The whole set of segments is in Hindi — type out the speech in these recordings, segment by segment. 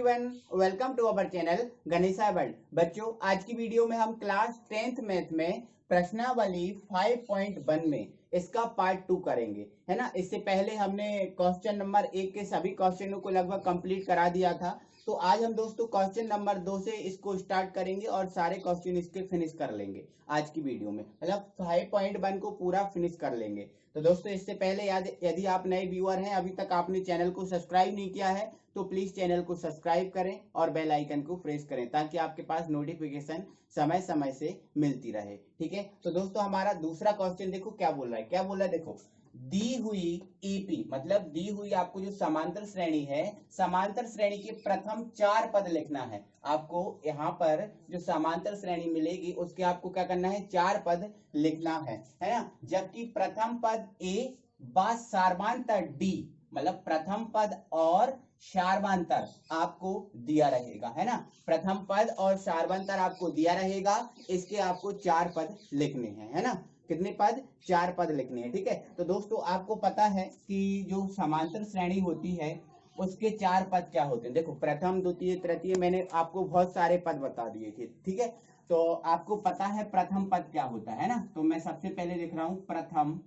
Everyone, welcome to our channel Ganesha world. बच्चों, आज की वीडियो में हम क्लास 10th मैथ में प्रश्नावली 5.1 में इसका पार्ट 2 करेंगे, है ना। इससे पहले हमने क्वेश्चन नंबर 1 के सभी क्वेश्चनों को लगभग कंप्लीट करा दिया था। तो आज हम दोस्तों क्वेश्चन नंबर 2 से इसको स्टार्ट करेंगे और सारे क्वेश्चन इसके फिनिश कर लेंगे आज की वीडियो में, मतलब 5.1 को पूरा फिनिश कर लेंगे। तो दोस्तों, इससे पहले यदि आप नए व्यूअर हैं, अभी तक आपने चैनल को सब्सक्राइब नहीं किया है, तो प्लीज चैनल को सब्सक्राइब करें और बेल आइकन को प्रेस करें ताकि आपके पास नोटिफिकेशन समय समय से मिलती रहे। ठीक है, तो दोस्तों हमारा दूसरा क्वेश्चन देखो क्या बोल रहा है। क्या बोल रहा है देखो, दी हुई ईपी मतलब दी हुई आपको जो समांतर श्रेणी है, समांतर श्रेणी के प्रथम 4 पद लिखना है। आपको यहाँ पर जो समांतर श्रेणी मिलेगी उसके आपको क्या करना है, 4 पद लिखना है ना। जबकि प्रथम पद ए व सार्वांतर डी, मतलब प्रथम पद और सार्वांतर आपको दिया रहेगा, है ना। प्रथम पद और सार्वांतर आपको दिया रहेगा, इसके आपको 4 पद लिखने हैं, है ना। कितने पद? 4 पद लिखने हैं। ठीक है, तो दोस्तों आपको पता है कि जो समांतर श्रेणी होती है उसके 4 पद क्या होते हैं। देखो, प्रथम द्वितीय तृतीय, मैंने आपको बहुत सारे पद बता दिए थे। ठीक है, तो आपको पता है प्रथम पद क्या होता है ना। तो मैं सबसे पहले लिख रहा हूं प्रथम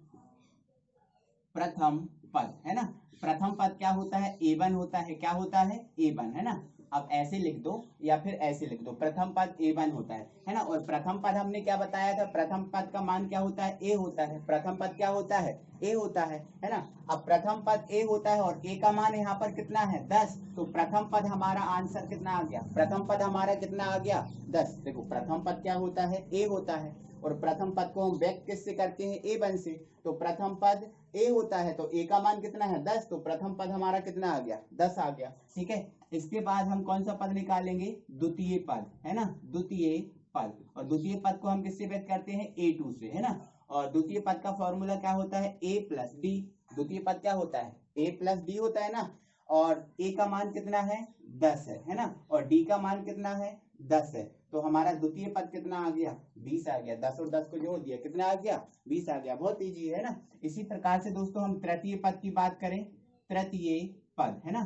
पद, है ना। प्रथम पद क्या होता है? A1 होता है। क्या होता है? A1, है ना। अब ऐसे लिख दो या फिर ऐसे लिख दो, प्रथम पद A1 होता है ना। और प्रथम पद हमने क्या बताया था, प्रथम पद का मान क्या होता है? A होता है। प्रथम पद क्या होता है? A होता है ना। अब प्रथम पद A होता है और A का मान यहाँ पर कितना है? 10। तो प्रथम पद हमारा आंसर कितना आ गया? प्रथम पद हमारा कितना आ गया? 10। देखो, प्रथम पद क्या होता है? A होता है। और प्रथम पद को हम व्यक्त किससे करते हैं? A1 से। तो प्रथम पद A होता है तो A का मान कितना है? 10। तो प्रथम पद हमारा कितना आ गया? 10 आ गया। ठीक है, इसके बाद हम कौन सा पद निकालेंगे? द्वितीय पद, है ना। द्वितीय पद, और द्वितीय पद को हम किससे व्यक्त करते हैं? A2 से, है ना। और द्वितीय पद का फॉर्मूला क्या होता है? A plus D. द्वितीय पद क्या होता है? A प्लस डी होता है ना। और A का मान कितना है? 10 है ना। और D का मान कितना है? 10 है। तो हमारा द्वितीय पद कितना आ गया? 20 आ गया। 10 और 10 को जोड़ दिया, कितना आ गया? 20 आ गया। बहुत इजी है ना। इसी प्रकार से दोस्तों हम तृतीय पद की बात करें, तृतीय पद, है ना।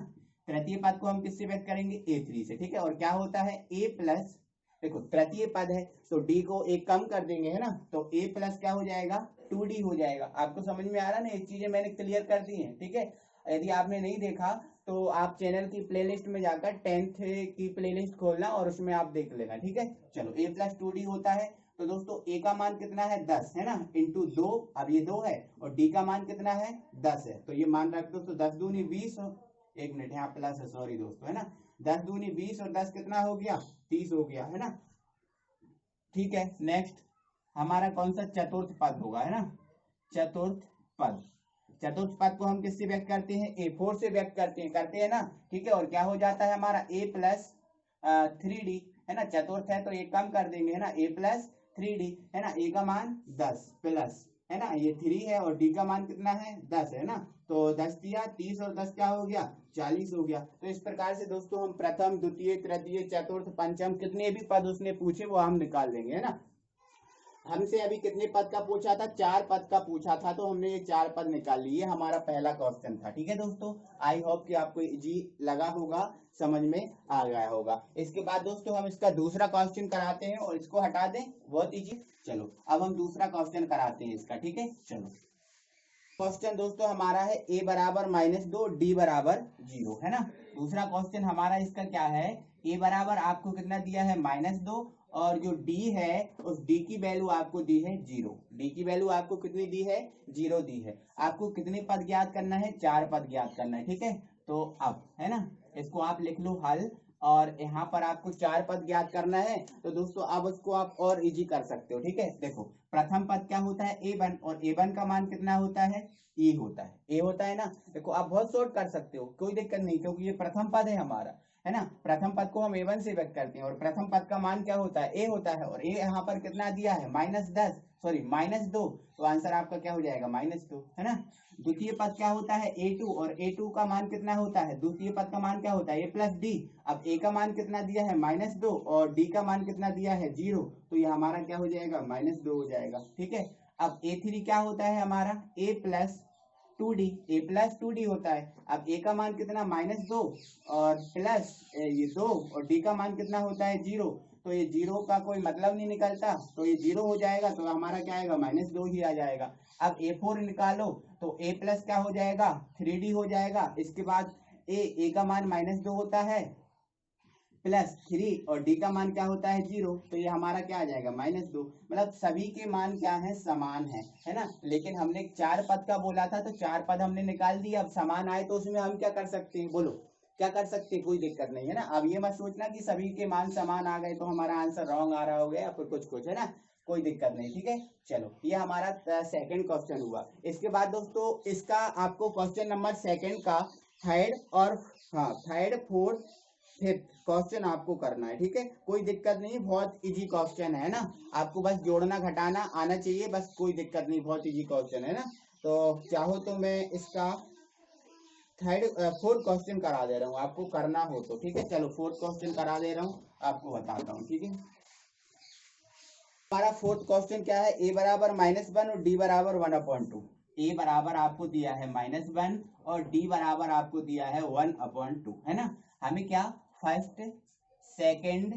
तृतीय पद को हम किससे व्यक्त करेंगे? A3 से। ठीक है, और क्या होता है? A प्लस, देखो तृतीय पद है तो D को एक कम कर देंगे, है ना। तो A प्लस क्या हो जाएगा? 2D हो जाएगा। आपको समझ में आ रहा है ना, ये चीजें मैंने क्लियर कर दी हैं। ठीक है, यदि आपने नहीं देखा तो आप चैनल की प्लेलिस्ट में जाकर 10th की प्लेलिस्ट खोलना और उसमें आप देख लेना। ठीक है, चलो A प्लस 2D होता है। तो दोस्तों A का मान कितना है? 10, है ना, इंटू 2। अब ये 2 है और D का मान कितना है? 10 है। तो ये मान रख दो, तो 10 दूनी 20, एक मिनट यहाँ प्लस है, सॉरी दोस्तों, है ना। 10 दूनी 20 और 10 कितना हो गया? 30 हो गया, है ना। ठीक है, नेक्स्ट हमारा कौन सा? चतुर्थ पद होगा, है ना। चतुर्थ पद, चतुर्थ पद को हम किससे व्यक्त करते हैं? A4 से व्यक्त करते हैं ना। ठीक है, और क्या हो जाता है हमारा? A प्लस 3D, है ना। चतुर्थ है तो एक कम कर देंगे, है ना। A प्लस 3D, है ना। A का मान 10 प्लस, है ना, ये 3 है और D का मान कितना है? 10 है ना। तो 10 दिया 30 और 10 क्या हो गया? 40 हो गया। तो इस प्रकार से दोस्तों हम प्रथम द्वितीय तृतीय चतुर्थ पंचम कितने भी पद उसने पूछे वो हम निकाल देंगे, है ना। हमसे अभी कितने पद का पूछा था? 4 पद का पूछा था, तो हमने ये 4 पद निकाल लिए। हमारा पहला क्वेश्चन था। ठीक है दोस्तों, आई होप कि आपको इजी लगा होगा, समझ में आ गया होगा। इसके बाद दोस्तों हम इसका दूसरा क्वेश्चन कराते हैं और इसको हटा दें, बहुत इजी। चलो अब हम दूसरा क्वेश्चन कराते हैं इसका। ठीक है, चलो क्वेश्चन दोस्तों हमारा है A बराबर -2 D बराबर 0, है ना। दूसरा क्वेश्चन हमारा इसका क्या है? A बराबर आपको कितना दिया है? -2, और जो D है उस D की वैल्यू आपको दी है 0। D की वैल्यू आपको कितनी दी है? 0 दी है। आपको कितने पद ज्ञात करना है? 4 पद ज्ञात करना है। ठीक है, तो अब, है ना, इसको आप लिख लो हल, और यहाँ पर आपको 4 पद ज्ञात करना है। तो दोस्तों अब उसको आप और इजी कर सकते हो। ठीक है, देखो प्रथम पद क्या होता है? A1, और A1 का मान कितना होता है? E होता है। A होता है ना। देखो आप बहुत शॉर्ट कर सकते हो, कोई दिक्कत नहीं, क्योंकि ये प्रथम पद है हमारा, है ना। प्रथम पद को हम A1 से व्यक्त करते हैं और प्रथम पद का मान क्या होता है? A होता है। और A यहाँ पर कितना दिया है? -10, सॉरी -2। तो आंसर आपका क्या हो जाएगा? -2, है ना। द्वितीय पद क्या होता है? A2, और A2 का मान कितना होता है? द्वितीय पद का मान क्या होता है? A plus D. अब A का मान कितना दिया है? -2, और D का मान कितना दिया है? 0। तो ये हमारा क्या हो जाएगा? -2 हो जाएगा। ठीक है, अब A3 क्या होता है हमारा? A plus 2d, a plus 2d होता है। अब a का मान कितना -2 और प्लस ये 2 और d का मान कितना होता है 0, तो ये 0 का कोई मतलब नहीं निकलता, तो ये 0 हो जाएगा, तो हमारा क्या आएगा -2 ही आ जाएगा। अब a4 निकालो तो a प्लस क्या हो जाएगा 3d हो जाएगा। इसके बाद a का मान -2 होता है प्लस 3 और d का मान क्या होता है 0, तो ये हमारा क्या आ जाएगा -2। मतलब सभी के मान क्या है समान है ना। लेकिन हमने 4 पद का बोला था तो 4 पद हमने निकाल दिए। अब समान आए तो उसमें हम क्या कर सकते हैं, बोलो क्या कर सकते हैं, कोई दिक्कत नहीं है ना। अब ये मत सोचना कि सभी के मान समान आ गए तो हमारा आंसर रॉन्ग आ रहा हो गया या फिर कुछ है ना, कोई दिक्कत नहीं, ठीक है। चलो ये हमारा सेकंड क्वेश्चन हुआ। इसके बाद दोस्तों इसका आपको क्वेश्चन नंबर सेकंड का थर्ड फोर्थ फिफ्थ क्वेश्चन आपको करना है, ठीक है। कोई दिक्कत नहीं, बहुत इजी क्वेश्चन है ना, आपको बस जोड़ना घटाना आना चाहिए, बस कोई दिक्कत नहीं, बहुत इजी क्वेश्चन है ना। तो चाहो तो मैं इसका फोर्थ क्वेश्चन करा दे रहा हूँ, आपको करना हो तो, ठीक है। चलो फोर्थ क्वेश्चन करा दे रहा हूँ, आपको बताता हूँ, ठीक है। हमारा फोर्थ क्वेश्चन क्या है, a बराबर -1 और d बराबर 1/2। a बराबर आपको दिया है -1 और d बराबर आपको दिया है 1/2, है ना। हमें क्या फर्स्ट सेकंड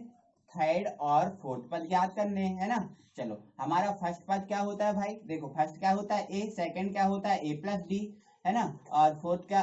थर्ड और फोर्थ पद याद करने हैं, है ना। चलो हमारा फर्स्ट पद क्या होता है भाई, देखो फर्स्ट क्या होता है a, सेकंड क्या होता है a प्लस डी, है ना। और फोर्थ क्या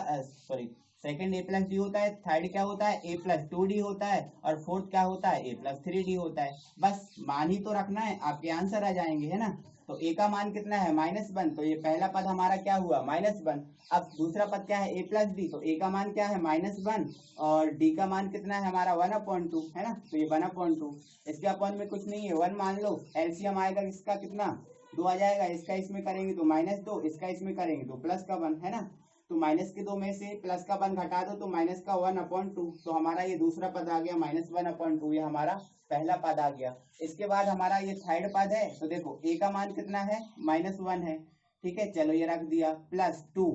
सेकंड a प्लस डी होता है, थर्ड क्या होता है a प्लस 2d होता है और फोर्थ क्या होता है a प्लस 3d होता है। बस मान ही तो रखना है, आपके आंसर आ जाएंगे, है ना। तो a का मान कितना है -1, तो ये पहला पद हमारा क्या हुआ -1। अब दूसरा पद क्या है a प्लस डी, तो a का मान क्या है -1 और d का मान कितना है हमारा 1/2, है ना। तो ये 1/2, इसके अपॉन में कुछ नहीं है 1 मान लो। एलसीएम आएगा इसका कितना 2 आ जाएगा, इसका इसमें करेंगे तो -2, इसका इसमें करेंगे तो प्लस का 1, है ना। तो माइनस के 2 में से प्लस का 1 घटा दो तो माइनस का 1/2, तो हमारा ये दूसरा पद आ गया -1/2, ये हमारा पहला पद आ गया। इसके बाद हमारा ये थर्ड पद है, तो देखो a का मान कितना है -1 है, ठीक है। चलो ये रख दिया प्लस 2,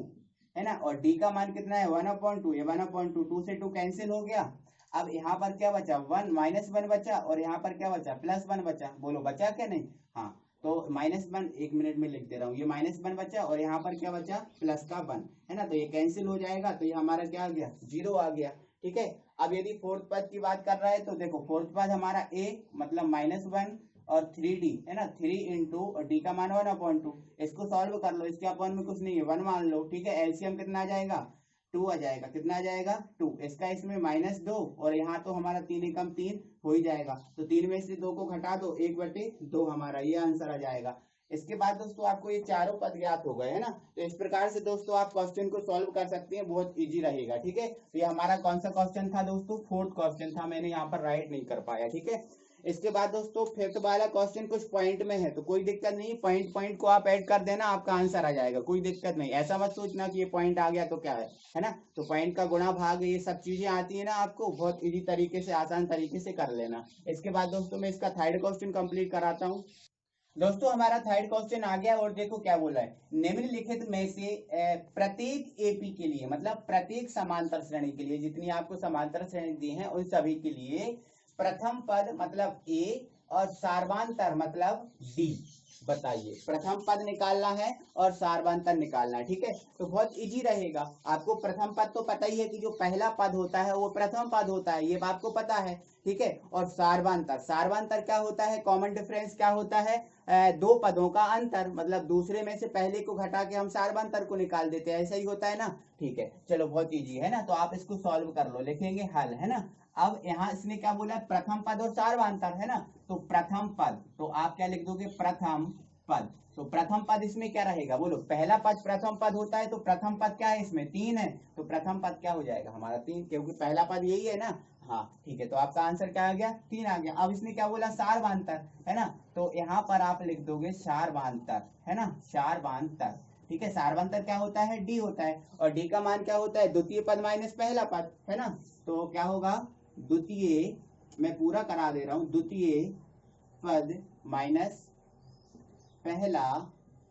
है ना, और d का मान कितना है 1/2, ये 1/2, 2 से 2 कैंसिल हो गया। अब यहाँ पर क्या बचा 1 -1 बचा और यहाँ पर क्या बचा +1 बचा, बोलो बचा क्या नहीं, हाँ। तो -1 एक मिनट में लिख दे रहा हूँ, ये -1 बचा और यहाँ पर क्या बचा +1, है ना। तो ये कैंसिल हो जाएगा, तो ये हमारा क्या आ गया 0 आ गया, ठीक है। अब यदि फोर्थ पद की बात कर रहा है तो देखो फोर्थ पद हमारा a मतलब -1 और 3d, है ना, 3 इंटू और d का मान 1/2, इसको सॉल्व कर लो, इसके अपॉन में कुछ नहीं है 1 मान लो, ठीक है। एलसीएम कितना आ जाएगा 2 आ जाएगा, कितना आ जाएगा 2, इसका इसमें -2 और यहाँ तो हमारा 3 एकम 3 हो ही जाएगा, तो 3 में से 2 को घटा दो 1/2 हमारा ये आंसर आ जाएगा। इसके बाद दोस्तों आपको ये चारों पद ज्ञात हो गए, है ना। तो इस प्रकार से दोस्तों आप क्वेश्चन को सॉल्व कर सकते हैं, बहुत इजी रहेगा, ठीक है। तो ये हमारा कौन सा क्वेश्चन था दोस्तों, फोर्थ क्वेश्चन था, मैंने यहाँ पर राइट नहीं कर पाया, ठीक है। इसके बाद दोस्तों फिफ्थ वाला क्वेश्चन कुछ पॉइंट में है, तो कोई दिक्कत नहीं, पॉइंट को आप ऐड कर देना, आपका आंसर आ जाएगा, कोई दिक्कत नहीं। ऐसा मत सोचना कि ये पॉइंट आ गया तो क्या है ना। तो पॉइंट का गुणा भाग ये सब चीजें आती है ना, आपको बहुत इजी तरीके से आसान तरीके से कर लेना। इसके बाद दोस्तों मैं इसका थर्ड क्वेश्चन कंप्लीट कराता हूँ। दोस्तों हमारा थर्ड क्वेश्चन आ गया और देखो क्या बोला है, निम्नलिखित में से प्रत्येक एपी के लिए, मतलब प्रत्येक समांतर श्रेणी के लिए, जितनी आपको समांतर श्रेणी दी है उन सभी के लिए प्रथम पद मतलब a और सार्वांतर मतलब d बताइए। प्रथम पद निकालना है और सार्वांतर निकालना है, ठीक है। तो बहुत इजी रहेगा, आपको प्रथम पद तो पता ही है कि जो पहला पद होता है वो प्रथम पद होता है, ये आपको पता है, ठीक है। और सार्वांतर क्या होता है, कॉमन डिफरेंस क्या होता है, दो पदों का अंतर, मतलब दूसरे में से पहले को घटा के हम सार्वांतर को निकाल देते हैं, ऐसा ही होता है ना, ठीक है। चलो बहुत इजी है ना, तो आप इसको सॉल्व कर लो, लिखेंगे हल, है ना। अब यहाँ इसने क्या बोला प्रथम पद और सार्वांतर, है ना। तो प्रथम पद, तो आप क्या लिख दोगे प्रथम पद, तो प्रथम पद इसमें क्या रहेगा, बोलो पहला पद प्रथम पद होता है, तो प्रथम पद क्या है इसमें 3 है, तो प्रथम पद क्या हो जाएगा हमारा 3, क्योंकि पहला पद यही है ना, हाँ ठीक है। तो आपका आंसर क्या आ गया 3 आ गया। अब इसने क्या बोला सार्वांतर, है ना, तो यहाँ पर आप लिख दोगे सार्वांतर, है ना, सार्वांतर, ठीक है। सार्वांतर क्या होता है डी होता है और डी का मान क्या होता है द्वितीय पद माइनस पहला पद, है ना। तो क्या होगा द्वितीय, मैं पूरा करा दे रहा हूं, द्वितीय पद माइनस पहला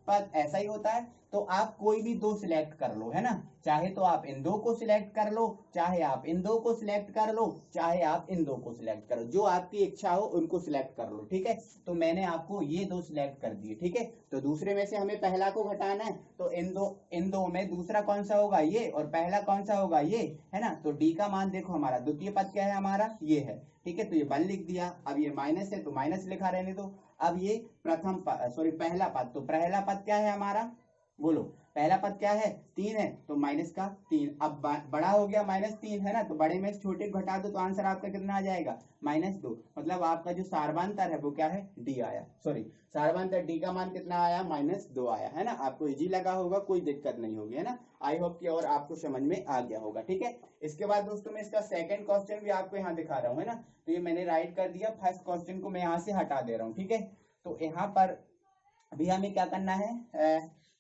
पद, ऐसा ही होता है। तो आप कोई भी दो सिलेक्ट कर लो, है ना, चाहे तो आप इन दो को सिलेक्ट कर लो, चाहे आप इन दो को सिलेक्ट कर लो, चाहे आप इन दो को सिलेक्ट करो, जो आपकी इच्छा हो उनको सिलेक्ट कर लो, ठीक है। तो मैंने आपको ये दो सिलेक्ट कर दिए, ठीक है। तो दूसरे में से हमें पहला को घटाना है, तो इन दो में दूसरा कौन सा होगा, ये, और पहला कौन सा होगा, ये, है ना। तो डी का मान देखो हमारा द्वितीय पद क्या है हमारा, ये है, ठीक है। तो ये 1 लिख दिया। अब ये माइनस है तो माइनस लिखा रहने दो। अब ये प्रथम पद, सॉरी पहला पद, तो पहला पद क्या है हमारा, बोलो पहला पद क्या है, 3 है, तो माइनस का 3। अब बड़ा हो गया -3, है ना, तो बड़े में से छोटे को घटा दो तो आंसर आपका कितना आ जाएगा, -2। मतलब आपका जो सार्वधातर है वो क्या है, डी आया, सॉरी सार्वधातर डी का मान कितना आया, -2 आया, है ना। आपको इजी लगा होगा, कोई दिक्कत नहीं होगी, है ना। आई होप कि और आपको समझ में आ गया होगा, ठीक है। इसके बाद दोस्तों मैं इसका सेकंड क्वेश्चन भी आपको यहाँ दिखा रहा हूँ, है ना। तो ये मैंने राइट कर दिया, फर्स्ट क्वेश्चन को मैं यहाँ से हटा दे रहा हूँ, ठीक है। तो यहाँ पर अभी हमें क्या करना है,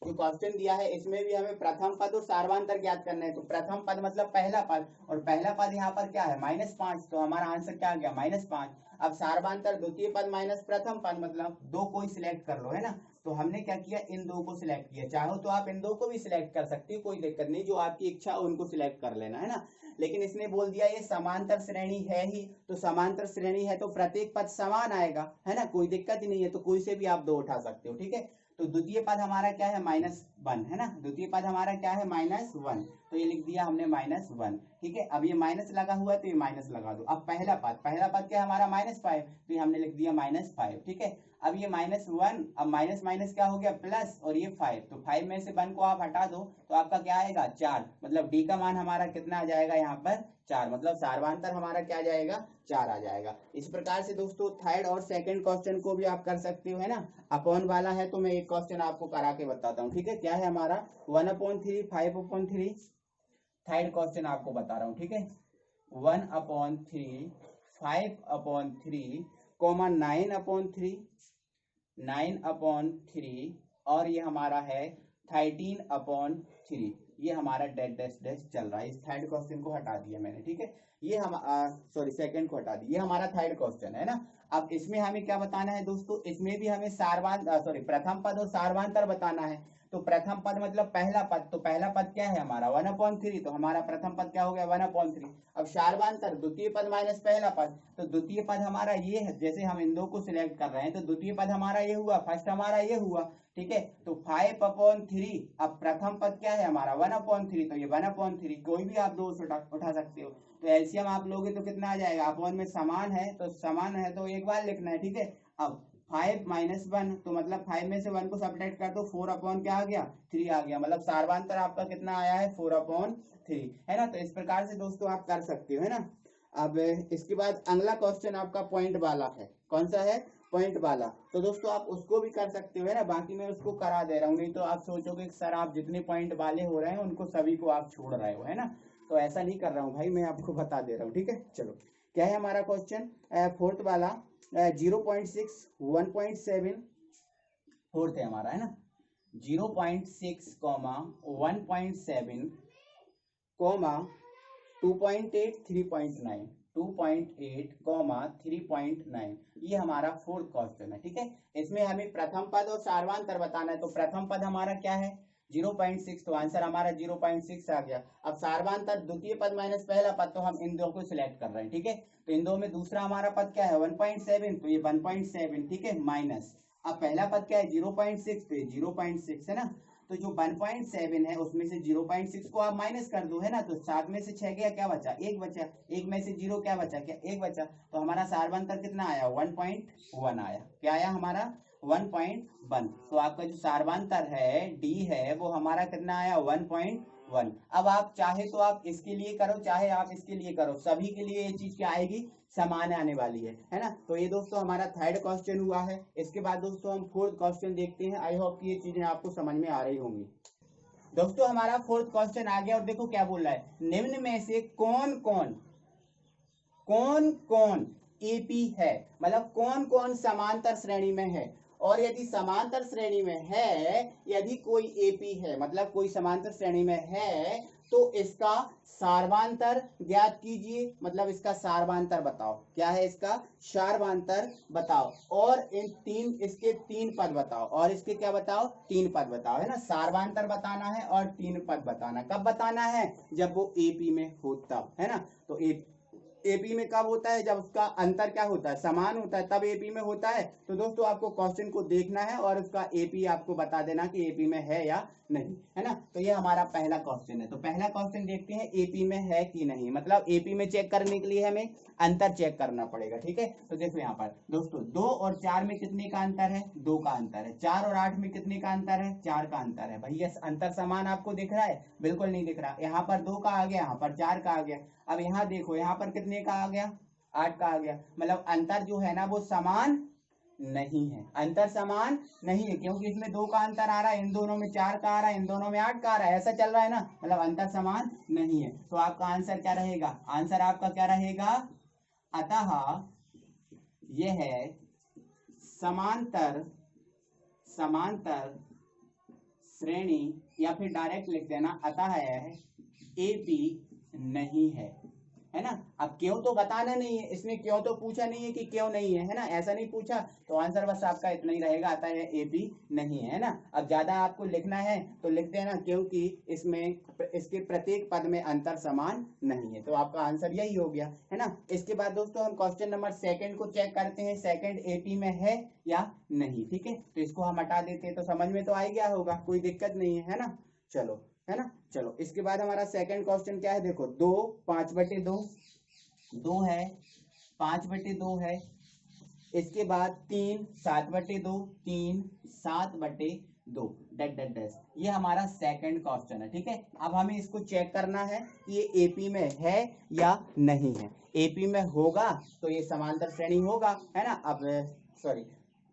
जो क्वेश्चन दिया है इसमें भी हमें प्रथम पद और सार्वधातर ज्ञात करना है। तो प्रथम पद मतलब पहला पद, और पहला पद यहाँ पर क्या है, -5, तो हमारा आंसर क्या आ गया, -5। अब सार्वधातर द्वितीय पद माइनस प्रथम पद, मतलब दो कोई सिलेक्ट कर लो, है ना। तो हमने क्या किया, इन दो को सिलेक्ट किया। चाहो तो आप इन दो को भी सिलेक्ट कर सकते हो, कोई दिक्कत नहीं, जो आपकी इच्छा हो उनको सिलेक्ट कर लेना, है ना। लेकिन इसने बोल दिया ये समांतर श्रेणी है ही, तो समांतर श्रेणी है तो प्रत्येक पद समान आएगा, है ना, कोई दिक्कत ही नहीं है। तो कोई से भी आप दो उठा सकते हो, ठीक है। तो द्वितीय पद हमारा क्या है, -1, है ना। द्वितीय पद हमारा क्या है, -1, तो ये लिख दिया हमने -1, ठीक है। अब ये माइनस लगा हुआ है तो ये माइनस लगा दो। अब पहला पद क्या है हमारा, -5, तो ये हमने लिख दिया -5, ठीक है। अब ये -1, अब माइनस माइनस क्या हो गया, प्लस, और ये 5, तो 5 में से 1 को आप हटा दो तो आपका क्या आएगा, 4। मतलब डी का मान हमारा कितना आ जाएगा यहाँ पर, 4। मतलब सार्वधातर हमारा क्या आ जाएगा, 4 आ जाएगा। इस प्रकार से दोस्तों थर्ड और सेकंड क्वेश्चन को भी आप कर सकते हो, है ना। अपॉन वाला है तो मैं एक क्वेश्चन आपको करा के बताता हूँ, ठीक है। क्या है हमारा, 1/3, 5/3, थर्ड क्वेश्चन आपको बता रहा हूँ, ठीक है। 1/3, 5/3, 9/3, 9/3, और ये हमारा है 13/3। ये हमारा डैश डैश डैश चल रहा है। इस थर्ड क्वेश्चन को हटा दिया मैंने, ठीक है। ये हम सॉरी सेकंड को हटा दिया, ये हमारा थर्ड क्वेश्चन है ना। अब इसमें हमें क्या बताना है दोस्तों, इसमें भी हमें प्रथम पद और सार्वधातर बताना है। तो प्रथम पद मतलब पहला पद, तो पहला पद क्या है हमारा, 1/3, तो हमारा प्रथम पद क्या हो गया, 1/3। अब सार्वधातर द्वितीय पद माइनस पहला पद, तो द्वितीय पद हमारा ये है, जैसे हम इन दो को सिलेक्ट कर रहे हैं तो द्वितीय पद हमारा ये हुआ, फर्स्ट हमारा ये हुआ, ठीक है। तो 5/3, अब प्रथम पद क्या है हमारा, 1/3, तो ये 1/3, कोई भी आप दो उठा सकते हो। तो एलसीएम आप लोगे तो कितना आ जाएगा, अपॉन में समान है तो समान है तो एक बार लिखना है, ठीक है। अब 5 - 1, तो मतलब 5 में से 1 को सब्ट्रैक्ट कर दो, 4 क्या आ गया, 3 आ गया। मतलब सार्वधातर आपका कितना आया है, 4/3, है ना। तो इस प्रकार से दोस्तों आप कर सकते हो, है ना। अब इसके बाद अगला क्वेश्चन आपका पॉइंट वाला है, कौन सा है, पॉइंट वाला। तो दोस्तों आप उसको भी कर सकते हो, है ना। बाकी मैं उसको करा दे रहा हूँ, नहीं तो आप सोचोगे सर आप जितने पॉइंट वाले हो रहे हैं उनको सभी को आप छोड़ रहे हो, है ना। तो ऐसा नहीं कर रहा हूँ भाई, मैं आपको बता दे रहा हूँ, ठीक है। चलो क्या है हमारा क्वेश्चन, फोर्थ वाला, 0.6, 1.7, फोर्थ है हमारा, है ना। 0.6, 1.7, 2.8, 3.9, 2.8, 3.9, ये हमारा फोर्थ क्वेश्चन है, ठीक है। इसमें हमें प्रथम पद और सार्वधातर बताना है। तो प्रथम पद हमारा क्या है, 0.6, तो आंसर हमारा 0.6 आ गया। अब सार्वधातर द्वितीय पद माइनस पहला पद, तो हम इन दो को सिलेक्ट कर रहे हैं, ठीक है। तो इन दो में दूसरा हमारा पद क्या है, 1.7, तो ये 1.7, ठीक है, माइनस। अब पहला पद क्या है, 0.6, तो ये 0.6 है ना। तो जो 1.7 है उसमें से 0.6 को आप माइनस कर दो, है ना। तो 7 में से 6 गया, क्या बचा, 1 बचा, 1 में से 0 क्या बचा, क्या 1 बचा। तो हमारा सार्वधातर कितना आया, 1.1 आया। क्या आया हमारा, 1.1। तो आपका जो सार्वधातर है डी है वो हमारा कितना आया, 1.1। अब आप चाहे तो आप इसके लिए करो, चाहे आप इसके लिए करो, सभी के लिए ये चीज क्या आएगी, समान आने वाली है ना। तो ये दोस्तों हमारा थर्ड क्वेश्चन हुआ है। इसके बाद दोस्तों हम फोर्थ क्वेश्चन देखते हैं। आई होप कि ये चीजें आपको समझ में आ रही होंगी। दोस्तों हमारा फोर्थ क्वेश्चन आ गया और देखो क्या बोल रहा है, निम्न में से कौन कौन एपी है, मतलब कौन कौन समांतर श्रेणी में है। और यदि समांतर श्रेणी में है, यदि कोई एपी है, मतलब कोई समांतर श्रेणी में है, तो इसका सार्वांतर ज्ञात कीजिए, मतलब इसका सार्वांतर बताओ। क्या है इसका सार्वांतर बताओ, और इन तीन इसके तीन पद बताओ, और इसके क्या बताओ तीन पद बताओ, है ना। सार्वांतर बताना है और तीन पद बताना। कब बताना है, जब वो एपी में हो तब, है ना। तो एपी में कब होता है, जब उसका अंतर क्या होता है, समान होता है, तब एपी में होता है। तो दोस्तों आपको क्वेश्चन को देखना है और उसका एपी आपको बता देना कि एपी में है या नहीं, है ना। तो ये हमारा पहला क्वेश्चन है। तो पहला क्वेश्चन देखते हैं एपी में है कि नहीं, मतलब एपी में चेक करने के लिए हमें अंतर चेक करना पड़ेगा, ठीक है। तो देखो यहाँ पर दोस्तों 2 और 4 में कितने का अंतर है, 2 का अंतर है। 4 और 8 में कितने का अंतर है, 4 का अंतर है। भैया अंतर समान आपको दिख रहा है, बिल्कुल नहीं दिख रहा। यहाँ पर 2 का आ गया, यहाँ पर 4 का आ गया। अब यहाँ देखो, यहाँ पर कितने का आ गया, 8 का आ गया। मतलब अंतर जो है ना वो समान नहीं है, अंतर समान नहीं है, क्योंकि इसमें 2 का अंतर आ रहा है, इन दोनों में 4 का आ रहा है, इन दोनों में 8 का आ रहा है, ऐसा चल रहा है ना, मतलब अंतर समान नहीं है। तो आपका आंसर क्या रहेगा, आंसर आपका क्या रहेगा, अतः यह समांतर समांतर श्रेणी, या फिर डायरेक्ट लिख देना अतः यह एपी नहीं है ना। अब क्यों तो बताना नहीं है, इसने क्यों तो पूछा नहीं है कि क्यों नहीं है ना, ऐसा नहीं पूछा। तो आंसर बस आपका इतना ही रहेगा, आता है एपी नहीं है ना। अब ज्यादा आपको लिखना है तो लिख देना, क्योंकि इसमें इसके प्रत्येक पद में अंतर समान नहीं है। तो आपका आंसर यही हो गया, है ना। इसके बाद दोस्तों हम क्वेश्चन नंबर 2 को चेक करते हैं, 2 एपी में है या नहीं, ठीक है। तो इसको हम हटा देते हैं, तो समझ में तो आ गया होगा, कोई दिक्कत नहीं है ना। चलो, है ना। चलो इसके बाद हमारा सेकंड क्वेश्चन क्या है, देखो 2 5/2, 2 है 5/2 है। इसके बाद 3 7/2, 3 7/2 डैट डैट डैश। ये हमारा सेकंड क्वेश्चन है, ठीक है। अब हमें इसको चेक करना है कि ये एपी में है या नहीं है। एपी में होगा तो ये समांतर श्रेणी होगा, है ना। अब सॉरी,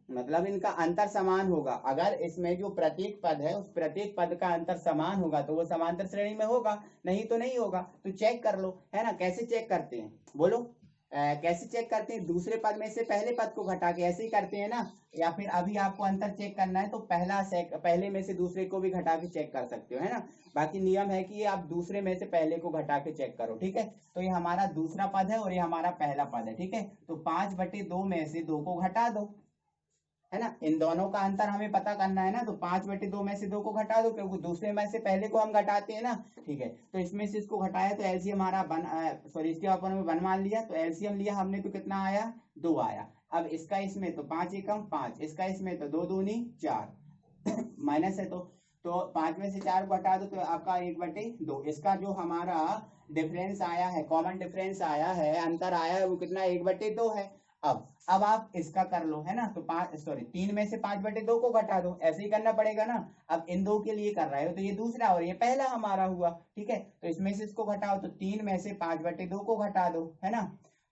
मतलब इनका अंतर समान होगा। अगर इसमें जो प्रत्येक पद है उस प्रत्येक पद का अंतर समान होगा तो वो समांतर श्रेणी में होगा, नहीं तो नहीं होगा। तो चेक कर लो, है ना। कैसे चेक करते हैं बोलो, कैसे चेक करते हैं, दूसरे पद में से पहले पद को घटा के, ऐसे ही करते हैं ना। या फिर अभी आपको अंतर चेक करना है तो पहले में से दूसरे को भी घटा के चेक कर सकते हो, है ना। बाकी नियम है कि आप दूसरे में से पहले को घटा के चेक करो, ठीक है। तो ये हमारा दूसरा पद है और ये हमारा पहला पद है, ठीक है। तो 5/2 में से 2 को घटा दो, है ना। इन दोनों का अंतर हमें पता करना है ना। तो 5/2 में से 2 को घटा दो, क्योंकि दूसरे में से पहले को हम घटाते हैं ना, ठीक है। तो इसमें से इसको घटाया तो एलसीएम हमारा सॉरी इसके ऊपर में 1 मान लिया, तो एलसीएम लिया हमने तो कितना आया, 2 आया। अब इसका इसमें तो 5 एकम 5, इसका इसमें तो 2 दूनी 4 माइनस है, तो 5 में से 4 को हटा दो तो आपका 1/2। इसका जो हमारा डिफरेंस आया है, कॉमन डिफरेंस आया है, अंतर आया है, वो कितना 1/2 है। अब आप इसका कर लो, है ना। तो 3 में से 5/2 को घटा दो, ऐसे ही करना पड़ेगा ना। अब इन दो के लिए कर रहे हो तो ये दूसरा और ये पहला हमारा हुआ, ठीक है। तो इसमें से इसको घटाओ, तो 3 में से 5/2 को घटा दो, है ना।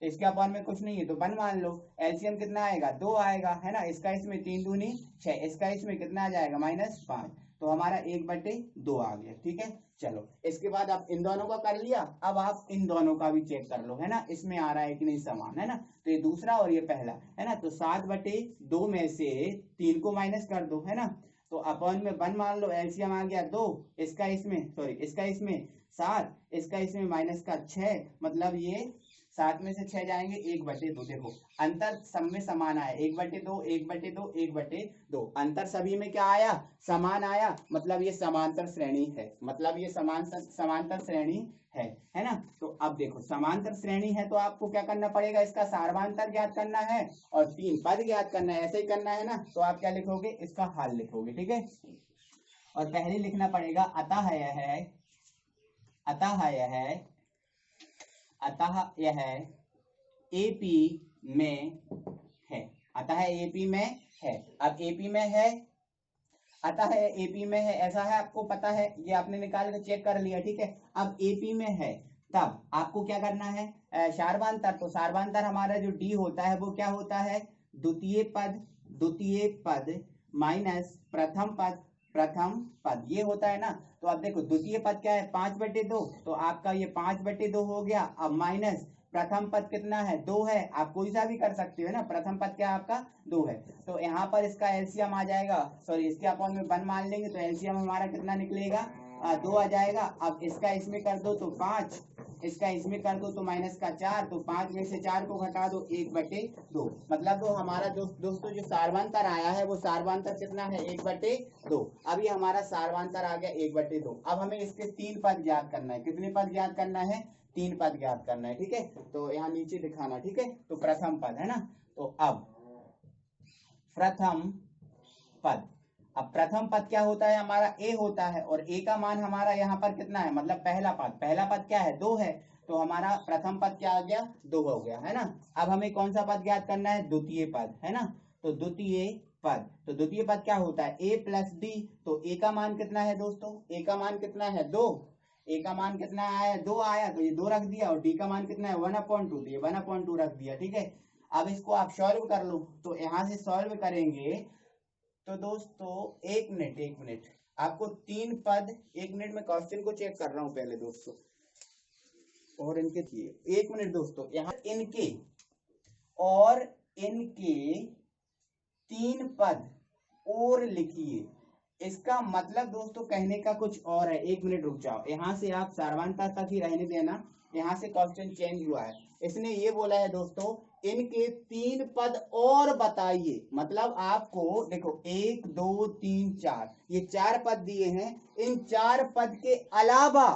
तो इसके अपॉन में कुछ नहीं है तो 1 मान लो। एलसीएम कितना आएगा, 2 आएगा, है ना। इसका इसमें 3 दूनी 6, इसका इसमें कितना आ जाएगा -5। तो हमारा 1/2 आ गया, ठीक है। चलो इसके बाद आप इन दोनों का कर लिया, अब आप इन दोनों का भी चेक कर लो, है ना। इसमें आ रहा है कि नहीं समान, है ना। तो ये दूसरा और ये पहला, है ना। तो 7/2 में से 3 को माइनस कर दो, है ना। तो अपॉन में 1 मान लो, एलसीएम आ गया 2, इसका इसमें 7, इसका इसमें माइनस का 6, मतलब ये 7 में से 6 जाएंगे 1/2। देखो अंतर सब में समान आया, 1/2 1/2 1/2, अंतर सभी में क्या आया, समान आया, मतलब ये समांतर श्रेणी है, मतलब ये समांतर श्रेणी है ना। तो अब देखो समांतर श्रेणी है तो आपको क्या करना पड़ेगा, इसका सार्वांतर ज्ञात करना है और 3 पद ज्ञात करना है, ऐसे ही करना है ना। तो आप क्या लिखोगे, इसका हल लिखोगे, ठीक है। और पहले लिखना पड़ेगा अतः यह एपी में है, अतः एपी में है। अब एपी में है, अतः एपी में है, ऐसा है, आपको पता है, ये आपने निकाल के चेक कर लिया, ठीक है। अब एपी में है तब आपको क्या करना है, सार्वांतर। तो सार्वांतर हमारा जो डी होता है वो क्या होता है, द्वितीय पद माइनस प्रथम पद ये होता है ना। तो अब देखो द्वितीय पद क्या है, 5/2, तो आपका ये 5/2 हो गया। अब माइनस प्रथम पद कितना है, 2 है। आप कोई सा भी कर सकते हो ना, प्रथम पद क्या आपका 2 है। तो यहाँ पर इसका एलसीएम आ जाएगा, सॉरी इसके अपॉन में 1 मान लेंगे तो एलसीएम हमारा कितना निकलेगा, 2 आ जाएगा। अब इसका इसमें कर दो तो 5, इसका इसमें कर दो तो माइनस का 4, तो 5 में से 4 को घटा दो 1/2। मतलब तो हमारा दोस्तों जो सार्वंतर आया है वो सार्वंतर कितना है 1/2। अब ये हमारा सार्वंतर आ गया 1/2। अब हमें इसके 3 पद ज्ञात करना है। कितने पद ज्ञात करना है? 3 पद ज्ञात करना है। ठीक है, तो यहाँ नीचे दिखाना। ठीक है, तो प्रथम पद है ना, तो अब प्रथम पद, अब प्रथम पद क्या होता है हमारा? a होता है, और a का मान हमारा यहाँ पर कितना है? मतलब पहला पद क्या है? 2 है, तो हमारा प्रथम पद क्या आ गया? 2 हो गया है ना। अब हमें कौन सा पद ज्ञात करना है? द्वितीय पद है ना, तो द्वितीय पद, तो द्वितीय पद क्या होता है? a plus d। तो a का मान कितना है दोस्तों? a का मान कितना है? 2। a का मान कितना आया? 2 आया, तो ये 2 रख दिया, और d का मान कितना है? 1/2, तो ये 1/2 रख दिया। ठीक है, अब इसको आप सॉल्व कर लो, तो यहाँ से सॉल्व करेंगे तो दोस्तों एक मिनट आपको 3 पद, 1 मिनट में क्वेश्चन को चेक कर रहा हूं पहले दोस्तों, और इनके 1 मिनट दोस्तों, यहाँ इनके और इनके 3 पद और लिखिए। इसका मतलब दोस्तों कहने का कुछ और है। 1 मिनट रुक जाओ, यहाँ से आप सार्वंतर तक ही रहने देना, यहाँ से क्वेश्चन चेंज हुआ है। इसने ये बोला है दोस्तों इनके 3 पद और बताइए। मतलब आपको देखो 1 2 3 4 ये 4 पद दिए हैं, इन 4 पद के अलावा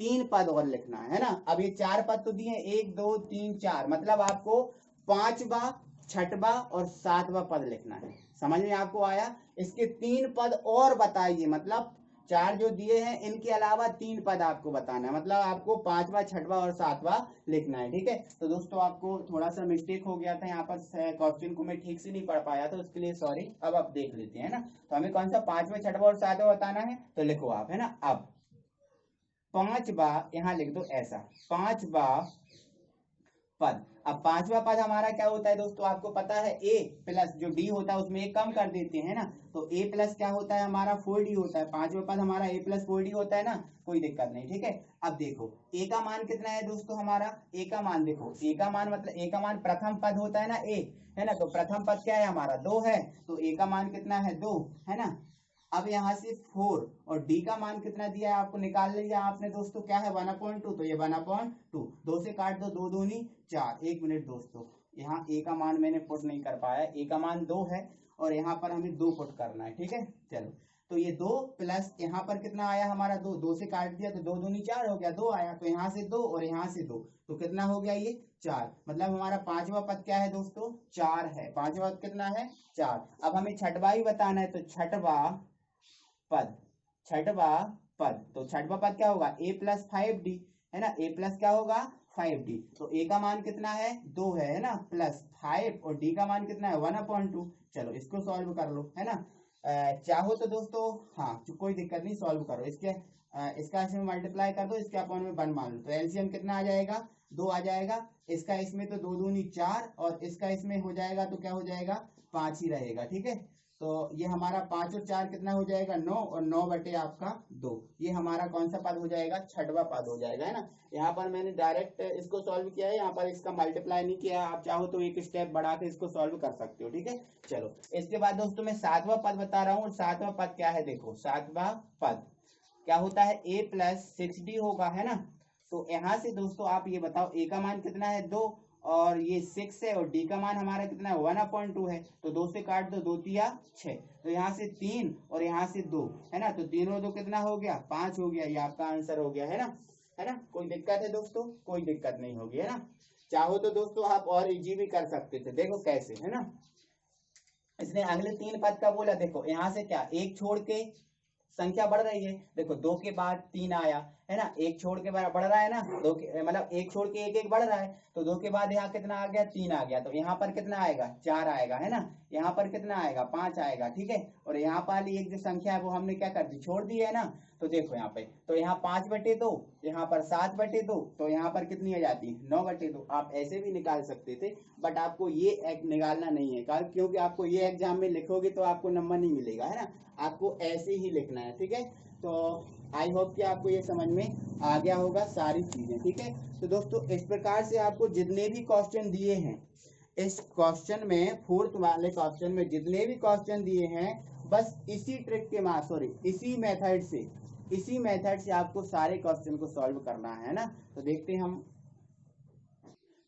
3 पद और लिखना है ना। अब ये 4 पद तो दिए 1 2 3 4, मतलब आपको 5वां 6वां और 7वां पद लिखना है। समझ में आपको आया? इसके 3 पद और बताइए, मतलब 4 जो दिए हैं इनके अलावा 3 पद आपको बताना है, मतलब आपको 5वां 6वां और 7वां लिखना है। ठीक है, तो दोस्तों आपको थोड़ा सा मिस्टेक हो गया था यहाँ पर, क्वेश्चन को मैं ठीक से नहीं पढ़ पाया था, उसके लिए सॉरी। अब आप देख लेते हैं ना, तो हमें कौन सा 5वां 6वां और 7वां बताना है, तो लिखो आप है ना। अब 5वां यहाँ लिख दो ऐसा, 5वां पद। अब 5वां पद हमारा क्या होता है दोस्तों? आपको पता है a प्लस जो d होता है उसमें एक कम कर देते हैं ना, तो a प्लस क्या होता है हमारा 4d होता है। 5वां पद हमारा a प्लस 4d होता है ना, कोई दिक्कत नहीं। ठीक है, अब देखो a का मान कितना है दोस्तों हमारा? a का मान देखो, a का मान मतलब a का मान प्रथम पद होता है ना a, है ना, तो प्रथम पद क्या है हमारा? 2 है, तो a का मान कितना है? 2 है ना। अब यहाँ से 4 और d का मान कितना दिया है आपको? निकाल लिया आपने दोस्तों, क्या है? 1/2, तो ये 1/2, 2 से काट दो, 2 दूनी 4। 1 मिनट दोस्तों, यहाँ a का मान मैंने पुट नहीं कर पाया, a का मान 2 है और यहाँ पर हमें 2 पुट करना है। ठीक है, चलो, तो ये 2 प्लस यहाँ पर कितना आया हमारा? 2, 2 से काट दिया तो 2 दूनी 4 हो गया, 2 आया, तो यहाँ से 2 और यहाँ से 2, तो कितना हो गया? ये 4। मतलब हमारा 5वां पद क्या है दोस्तों? 4 है। 5वां पद कितना है? 4। अब हमें 6वां ही बताना है, तो 6वां पद, 6वां पद, तो 6वां पद क्या होगा? a प्लस 5d है ना, a प्लस क्या होगा? 5d। तो a का मान कितना है? 2 है ना, प्लस 5, और d का मान कितना है? 1/2। चलो इसको सॉल्व कर लो है ना। चाहो तो दोस्तों, हाँ कोई दिक्कत नहीं, सॉल्व करो। इसका इसमें मल्टीप्लाई कर दो, इसके अपॉन में 1 मान लो, तो एलसीएम कितना आ जाएगा? 2 आ जाएगा। इसका इसमें तो 2 दूनी 4 और इसका इसमें हो जाएगा तो क्या हो जाएगा? 5 ही रहेगा। ठीक है, तो ये हमारा 5 और 4 कितना हो जाएगा? 9, और 9 बटे आपका 2, ये हमारा कौन सा पद हो जाएगा? 6वां पद हो जाएगा है ना। यहाँ पर मैंने डायरेक्ट इसको सॉल्व किया है, यहाँ पर इसका मल्टीप्लाई नहीं किया। आप चाहो तो एक स्टेप बढ़ा के इसको सॉल्व कर सकते हो। ठीक है, चलो इसके बाद दोस्तों मैं 7वां पद बता रहा हूँ, और 7वां पद क्या है? देखो 7वां पद क्या होता है? a प्लस 6d होगा है ना। तो यहाँ से दोस्तों आप ये बताओ a का मान कितना है? 2, और ये 6 है, और d का मान हमारा कितना है? 1/2 है, तो 2 से काट दो, 2 तिया 6, तो यहाँ से 3 और यहाँ से 2 है ना, तो 3 और 2 कितना हो गया? 5 हो गया। ये आपका आंसर हो गया है ना, है ना। कोई दिक्कत है दोस्तों? कोई दिक्कत नहीं होगी है ना। चाहो तो दोस्तों आप और इजी भी कर सकते थे, देखो कैसे है ना। इसने अगले 3 पद का बोला, देखो यहाँ से क्या, एक छोड़ के संख्या बढ़ रही है। देखो 2 के बाद 3 आया है ना, एक छोड़ के बढ़ रहा है ना, 2 के मतलब एक छोड़ के एक एक बढ़ रहा है, तो 2 के बाद यहाँ कितना आ गया? 3 आ गया, तो यहाँ पर कितना आएगा? 4 आएगा है ना। यहाँ पर कितना आएगा? 5 आएगा। ठीक है, और यहाँ पर एक जो संख्या है वो हमने क्या कर दी? छोड़ दी है ना। तो देखो यहाँ पे, तो यहाँ 5/2, यहाँ पर 7/2, तो यहाँ पर कितनी आ जाती? 9/2। आप ऐसे भी निकाल सकते थे, बट आपको ये एक निकालना नहीं है, क्योंकि आपको ये एग्जाम में लिखोगे तो आपको नंबर नहीं मिलेगा है ना, आपको ऐसे ही लिखना है। ठीक है, तो आई होप कि आपको ये समझ में आ गया होगा सारी चीजें। ठीक है, तो दोस्तों इस प्रकार से आपको जितने भी क्वेश्चन दिए हैं इस क्वेश्चन में, 4th वाले क्वेश्चन में जितने भी क्वेश्चन दिए हैं बस इसी ट्रिक के सॉरी इसी मेथड से आपको सारे क्वेश्चन को सॉल्व करना है ना। तो देखते हैं हम।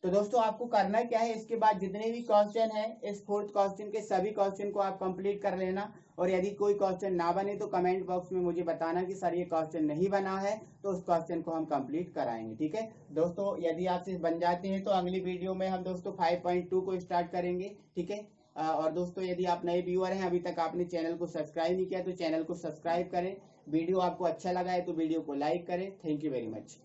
तो दोस्तों आपको करना क्या है, इसके बाद जितने भी क्वेश्चन है इस 4th क्वेश्चन के सभी क्वेश्चन को आप कंप्लीट कर लेना। और यदि कोई क्वेश्चन ना बने तो कमेंट बॉक्स में मुझे बताना कि सर ये क्वेश्चन नहीं बना है, तो उस क्वेश्चन को हम कंप्लीट कराएंगे। ठीक है दोस्तों, यदि आपसे बन जाते हैं तो अगली वीडियो में हम दोस्तों 5.2 को स्टार्ट करेंगे। ठीक है, और दोस्तों यदि आप नए व्यूअर हैं, अभी तक आपने चैनल को सब्सक्राइब नहीं किया तो चैनल को सब्सक्राइब करें। वीडियो आपको अच्छा लगा है तो वीडियो को लाइक करें। Thank you very much.